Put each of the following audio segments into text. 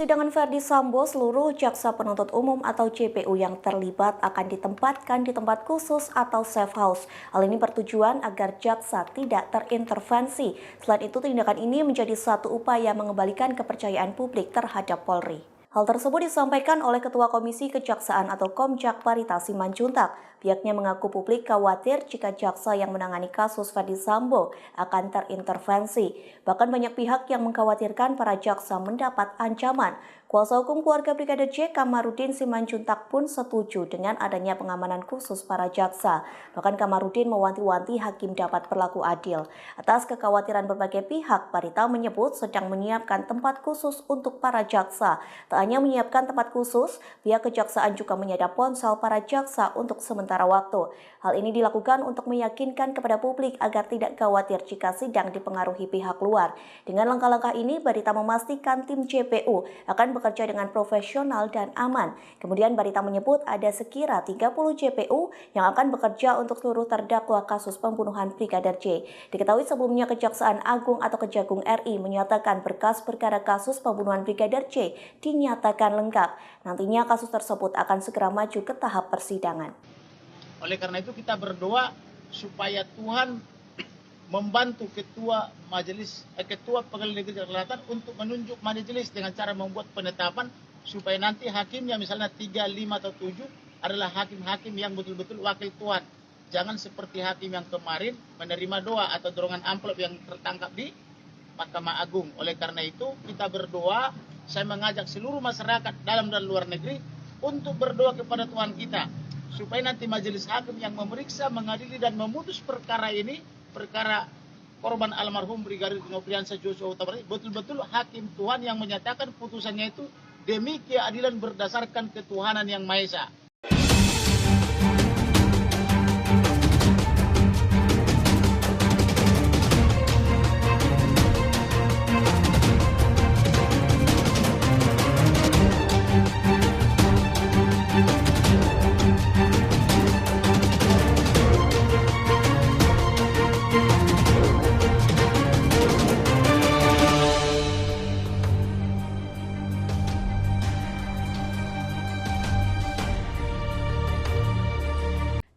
Persidangan Verdi Sambo, seluruh jaksa penuntut umum atau JPU yang terlibat akan ditempatkan di tempat khusus atau safe house. Hal ini bertujuan agar jaksa tidak terintervensi. Selain itu, tindakan ini menjadi satu upaya mengembalikan kepercayaan publik terhadap Polri. Hal tersebut disampaikan oleh Ketua Komisi Kejaksaan atau Komjak Parita Simanjuntak. Pihaknya mengaku publik khawatir jika jaksa yang menangani kasus Verdi Sambo akan terintervensi. Bahkan banyak pihak yang mengkhawatirkan para jaksa mendapat ancaman. Kuasa hukum keluarga Brigadir J, Kamarudin Simanjuntak pun setuju dengan adanya pengamanan khusus para jaksa. Bahkan Kamarudin mewanti-wanti hakim dapat berlaku adil. Atas kekhawatiran berbagai pihak, Parita menyebut sedang menyiapkan tempat khusus untuk para jaksa. Tak hanya menyiapkan tempat khusus, pihak kejaksaan juga menyadap ponsel para jaksa untuk sementara waktu. Hal ini dilakukan untuk meyakinkan kepada publik agar tidak khawatir jika sidang dipengaruhi pihak luar. Dengan langkah-langkah ini, Barita memastikan tim JPU akan bekerja dengan profesional dan aman. Kemudian Barita menyebut ada sekira 30 JPU yang akan bekerja untuk seluruh terdakwa kasus pembunuhan Brigadir J. Diketahui sebelumnya Kejaksaan Agung atau Kejagung RI menyatakan berkas perkara kasus pembunuhan Brigadir J dinyatakan lengkap. Nantinya kasus tersebut akan segera maju ke tahap persidangan. Oleh karena itu kita berdoa supaya Tuhan membantu ketua pengadilan negeri Jakarta Selatan untuk menunjuk majelis dengan cara membuat penetapan supaya nanti hakimnya misalnya 3, 5 atau 7 adalah hakim-hakim yang betul-betul wakil Tuhan. Jangan seperti hakim yang kemarin menerima doa atau dorongan amplop yang tertangkap di Mahkamah Agung. Oleh karena itu kita berdoa, saya mengajak seluruh masyarakat dalam dan luar negeri untuk berdoa kepada Tuhan kita supaya nanti majelis hakim yang memeriksa, mengadili dan memutus perkara ini, perkara korban almarhum Brigadir Nofriansah Joshua Huta Barat, betul-betul hakim Tuhan yang menyatakan putusannya itu demi keadilan berdasarkan ketuhanan yang Maha Esa.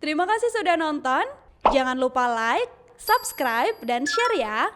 Terima kasih sudah nonton. Jangan lupa like, subscribe, dan share ya.